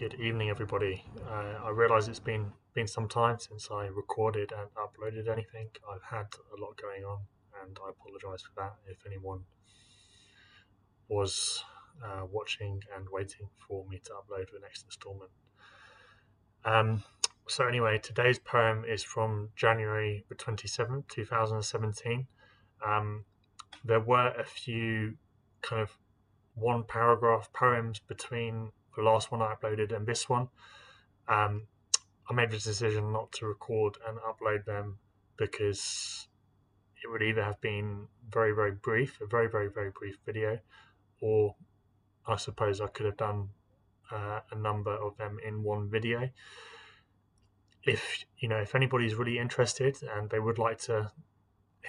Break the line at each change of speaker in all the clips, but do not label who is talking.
Good evening, everybody. I realise it's been some time since I recorded and uploaded anything. I've had a lot going on, and I apologise for that. If anyone was watching and waiting for me to upload the next instalment. Um, so anyway, today's poem is from January the 27th, 2017. Um, there were a few kind of one paragraph poems between the last one I uploaded and this one. Um, I made the decision not to record and upload them because it would either have been very, very brief, a very, very, very brief video, or I suppose I could have done a number of them in one video. If anybody's really interested and they would like to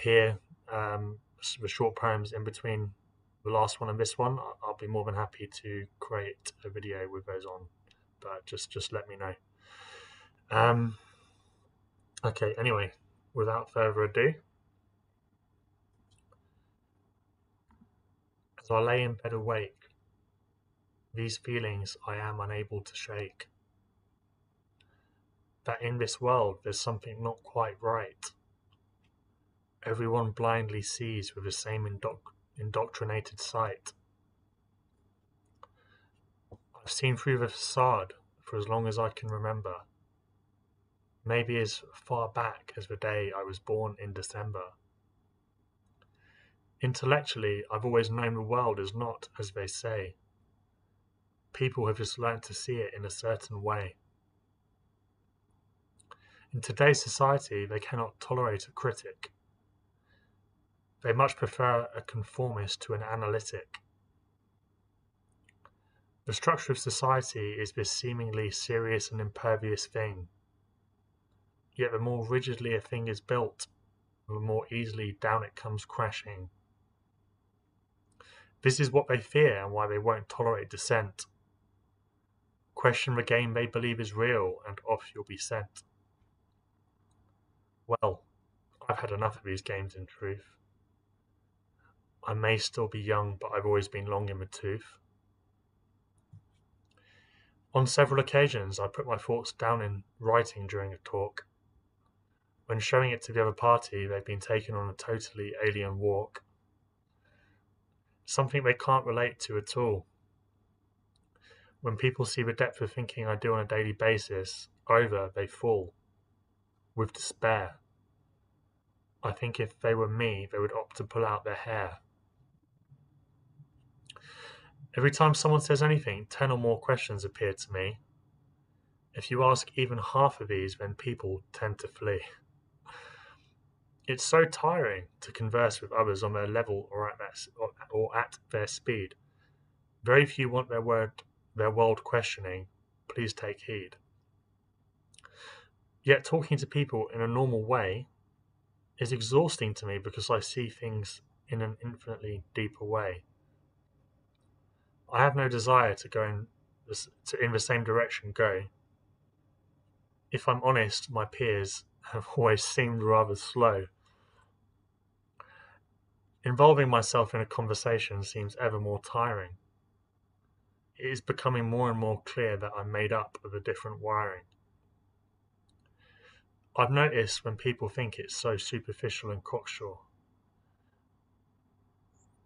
hear the short poems in between the last one and this one, I'll be more than happy to create a video with those on. But just let me know. Okay, anyway, without further ado, as I lay in bed awake, these feelings I am unable to shake. That in this world there's something not quite right. Everyone blindly sees with the same indoctrinated sight. I've seen through the facade for as long as I can remember. Maybe as far back as the day I was born in December. Intellectually, I've always known the world is not as they say. People have just learnt to see it in a certain way. In today's society, they cannot tolerate a critic. They much prefer a conformist to an analytic. The structure of society is this seemingly serious and impervious thing. Yet the more rigidly a thing is built, the more easily down it comes crashing. This is what they fear and why they won't tolerate dissent. Question the game they believe is real, and off you'll be sent. Well, I've had enough of these games in truth. I may still be young, but I've always been long in the tooth. On several occasions, I put my thoughts down in writing during a talk. When showing it to the other party, they've been taken on a totally alien walk. Something they can't relate to at all. When people see the depth of thinking I do on a daily basis, over they fall. With despair. I think if they were me, they would opt to pull out their hair. Every time someone says anything, 10 or more questions appear to me. If you ask even half of these, then people tend to flee. It's so tiring to converse with others on their level or at their speed. Very few want their world questioning. Please take heed. Yet talking to people in a normal way is exhausting to me because I see things in an infinitely deeper way. I have no desire to go in the same direction go. If I'm honest, my peers have always seemed rather slow. Involving myself in a conversation seems ever more tiring. It is becoming more and more clear that I'm made up of a different wiring. I've noticed when people think it's so superficial and cocksure,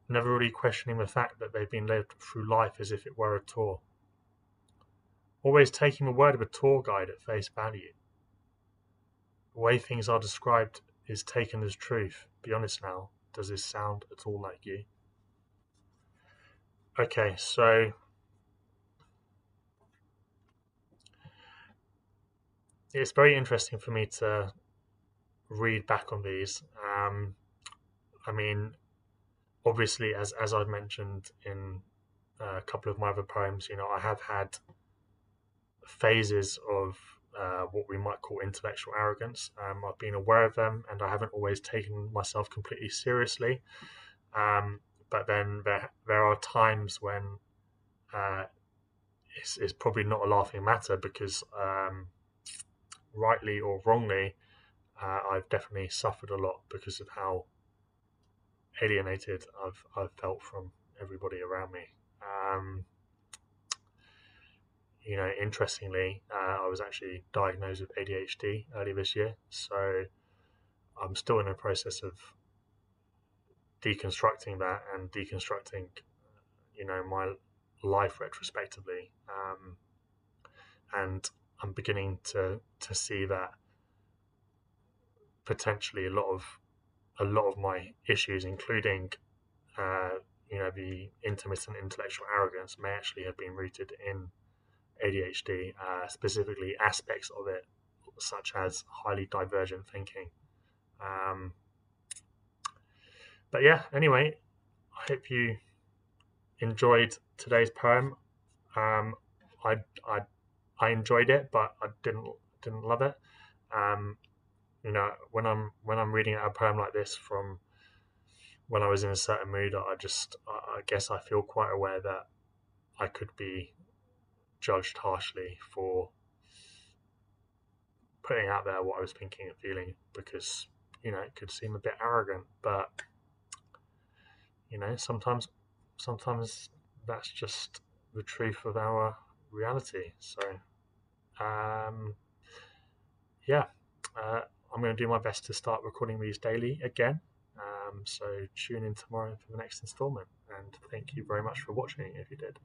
never really questioning the fact that they've been led through life as if it were a tour. Always taking the word of a tour guide at face value. The way things are described is taken as truth. Be honest now, does this sound at all like you? Okay, so it's very interesting for me to read back on these. I mean, obviously, as I've mentioned in a couple of my other poems, I have had phases of what we might call intellectual arrogance. I've been aware of them, and I haven't always taken myself completely seriously. But then there are times when it's probably not a laughing matter because, rightly or wrongly, I've definitely suffered a lot because of how alienated I've felt from everybody around me. interestingly, I was actually diagnosed with ADHD early this year, so I'm still in the process of deconstructing that and deconstructing, my life retrospectively, and I'm beginning to see that potentially a lot of my issues, including uh, the intermittent intellectual arrogance, may actually have been rooted in ADHD, specifically aspects of it, such as highly divergent thinking. Um, but yeah, anyway, I hope you enjoyed today's poem. Um, I, I I enjoyed it, but I didn't love it. Um, when I'm reading a poem like this from when I was in a certain mood, I guess I feel quite aware that I could be judged harshly for putting out there what I was thinking and feeling, because it could seem a bit arrogant, but sometimes that's just the truth of our reality. So um, yeah, uh, I'm going to do my best to start recording these daily again. So tune in tomorrow for the next installment, and thank you very much for watching if you did.